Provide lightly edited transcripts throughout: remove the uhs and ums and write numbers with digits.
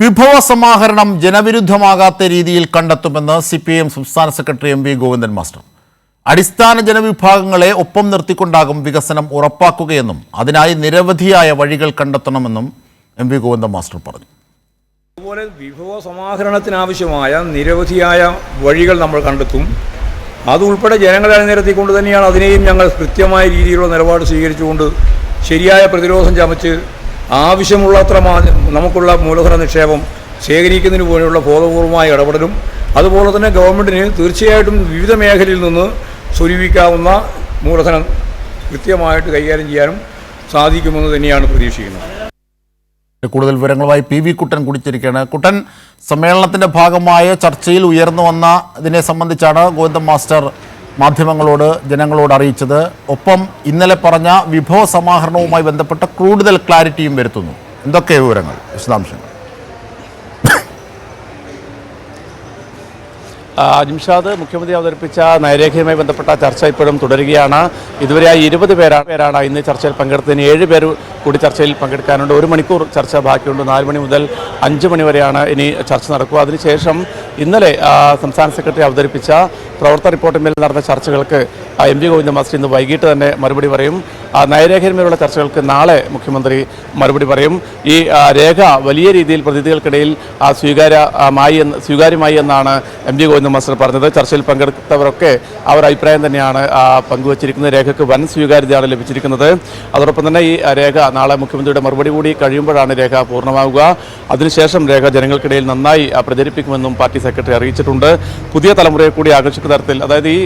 വിഭവ സമാഹരണം ജനവിരുദ്ധമാകാത്ത രീതിയിൽ കണ്ടെത്തുമെന്ന് CPIM സംസ്ഥാന സെക്രട്ടറി MV ഗോവിന്ദൻ മാസ്റ്റർ. അടിസ്ഥാന ജനവിഭാഗങ്ങളെ ഒപ്പം നിർത്തിക്കൊണ്ടാകും വികസനം ഉറപ്പാക്കുകയെന്നും അതിനായി നിരവധിയായ വഴികൾ കണ്ടെത്തണമെന്നും MV ഗോവിന്ദൻ മാസ്റ്റർ പറഞ്ഞു. അതുപോലെ വിഭവ സമാഹരണത്തിനാവശ്യമായ നിരവധിയായ വഴികൾ നമ്മൾ കണ്ടെത്തും. അതുൾപ്പെടെ ജനങ്ങളെ അണിനിരത്തിക്കൊണ്ട് തന്നെയാണ് അതിനെയും ഞങ്ങൾ കൃത്യമായ രീതിയിലുള്ള നിലപാട് സ്വീകരിച്ചുകൊണ്ട് ശരിയായ പ്രതിരോധം ചമച്ച് ആവശ്യമുള്ളത്ര നമുക്കുള്ള മൂലധന നിക്ഷേപം ശേഖരിക്കുന്നതിന് പോലെയുള്ള ബോധപൂർവമായ ഇടപെടലും അതുപോലെ തന്നെ ഗവൺമെൻറ്റിന് തീർച്ചയായിട്ടും വിവിധ മേഖലയിൽ നിന്ന് സ്വരൂപിക്കാവുന്ന മൂലധനം കൃത്യമായിട്ട് കൈകാര്യം ചെയ്യാനും സാധിക്കുമെന്ന് തന്നെയാണ് പ്രതീക്ഷിക്കുന്നത്. കൂടുതൽ വിവരങ്ങളുമായി PV കുട്ടൻ കൂടിച്ചിരിക്കുകയാണ്. കുട്ടൻ, സമ്മേളനത്തിൻ്റെ ഭാഗമായ ചർച്ചയിൽ ഉയർന്നു വന്ന ഇതിനെ സംബന്ധിച്ചാണ് ഗോവിന്ദൻ മാസ്റ്റർ മാധ്യമങ്ങളോട് ജനങ്ങളോട് അറിയിച്ചത്. ഒപ്പം ഇന്നലെ പറഞ്ഞ വിഭവ സമാഹരണവുമായി ബന്ധപ്പെട്ട കൂടുതൽ ക്ലാരിറ്റിയും വരുത്തുന്നു. എന്തൊക്കെ വിവരങ്ങൾ, വിശദാംശങ്ങൾ? ജിംഷാദ്, മുഖ്യമന്ത്രി അവതരിപ്പിച്ച നയരേഖയുമായി ബന്ധപ്പെട്ട ചർച്ച ഇപ്പോഴും തുടരുകയാണ്. ഇതുവരെ 20 പേരാണ് ഇന്ന് ചർച്ചയിൽ പങ്കെടുത്തതിന്. 7 പേർ കൂടി ചർച്ചയിൽ പങ്കെടുക്കാനുണ്ട്. 1 മണിക്കൂർ ചർച്ച ബാക്കിയുണ്ട്. 4 മണി മുതൽ 5 മണി വരെയാണ് ഇനി ചർച്ച നടക്കുക. അതിനുശേഷം ഇന്നലെ സംസ്ഥാന സെക്രട്ടറി അവതരിപ്പിച്ച പ്രവർത്തന റിപ്പോർട്ടിന്മേൽ നടന്ന ചർച്ചകൾക്ക് MV ഗോവിന്ദൻ മാസ്റ്റർ ഇന്ന് വൈകിട്ട് തന്നെ മറുപടി പറയും. നയരേഖയിന്മേലുള്ള ചർച്ചകൾക്ക് നാളെ മുഖ്യമന്ത്രി മറുപടി പറയും. ഈ രേഖ വലിയ രീതിയിൽ പ്രതിനിധികൾക്കിടയിൽ സ്വീകാര്യമായി എന്നാണ് MV ഗോവിന്ദൻ മാസ്റ്റർ പറഞ്ഞത്. ചർച്ചയിൽ പങ്കെടുത്തവരൊക്കെ അവർ അഭിപ്രായം തന്നെയാണ് പങ്കുവച്ചിരിക്കുന്നത്. രേഖയ്ക്ക് വൻ സ്വീകാര്യതയാണ് ലഭിച്ചിരിക്കുന്നത്. അതോടൊപ്പം തന്നെ ഈ രേഖ നാളെ മുഖ്യമന്ത്രിയുടെ മറുപടി കൂടി കഴിയുമ്പോഴാണ് രേഖ പൂർണ്ണമാവുക. അതിനുശേഷം രേഖ ജനങ്ങൾക്കിടയിൽ നന്നായി പ്രചരിപ്പിക്കുമെന്നും പാർട്ടി സെക്രട്ടറി അറിയിച്ചിട്ടുണ്ട്. പുതിയ തലമുറയെ കൂടി ആകർഷിക്കുന്ന തരത്തിൽ, അതായത് ഈ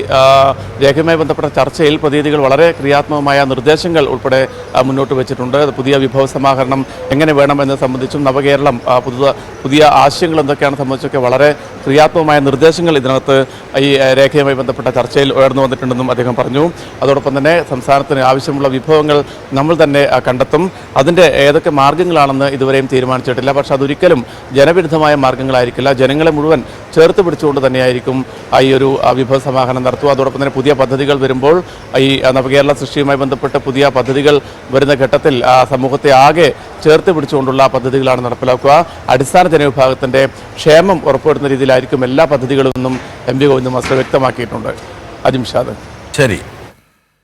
രേഖയുമായി ബന്ധപ്പെട്ട ചർച്ചയിൽ പ്രതിനിധികൾ വളരെ ക്രിയാത്മകമായ നിർദ്ദേശങ്ങൾ ഉൾപ്പെടെ മുന്നോട്ട് വെച്ചിട്ടുണ്ട്. പുതിയ വിഭവ സമാഹരണം എങ്ങനെ വേണം എന്നത് സംബന്ധിച്ചും നവകേരളം പുതിയ ആശയങ്ങൾ എന്തൊക്കെയാണ് സംബന്ധിച്ചൊക്കെ വളരെ ക്രിയാത്മകമായ നിർദ്ദേശങ്ങൾ ഇതിനകത്ത് ഈ രേഖയുമായി ബന്ധപ്പെട്ട ചർച്ചയിൽ ഉയർന്നു വന്നിട്ടുണ്ടെന്നും അദ്ദേഹം പറഞ്ഞു. അതോടൊപ്പം തന്നെ സംസ്ഥാനത്തിന് ആവശ്യമുള്ള വിഭവങ്ങൾ നമ്മൾ തന്നെ കണ്ടെത്തും. അതിൻ്റെ ഏതൊക്കെ മാർഗ്ഗങ്ങളാണെന്ന് ഇതുവരെയും തീരുമാനിച്ചിട്ടില്ല. പക്ഷേ അതൊരിക്കലും ജനവിരുദ്ധമായ മാർഗ്ഗങ്ങളായിരിക്കില്ല. ജനങ്ങളെ മുഴുവൻ ചേർത്ത് പിടിച്ചുകൊണ്ട് തന്നെയായിരിക്കും ഈ ഒരു വിഭവ സമാഹരണം നടത്തുക. അതോടൊപ്പം തന്നെ പുതിയ പദ്ധതികൾ വരുമ്പോൾ ഈ നവകേരള സൃഷ്ടിയുമായി ബന്ധപ്പെട്ട് പുതിയ പദ്ധതികൾ വരുന്ന ഘട്ടത്തിൽ സമൂഹത്തെ ആകെ ചേർത്ത് പിടിച്ചുകൊണ്ടുള്ള പദ്ധതികളാണ് നടപ്പിലാക്കുക. അടിസ്ഥാന ജനവിഭാഗത്തിൻ്റെ ക്ഷേമം ഉറപ്പുവരുത്തുന്ന രീതിയിലായിരിക്കും എല്ലാ പദ്ധതികളും എന്നും MV ഗോവിന്ദൻ മാസ്റ്റർ വ്യക്തമാക്കിയിട്ടുണ്ട്. ജിംഷാദ്, ശരി.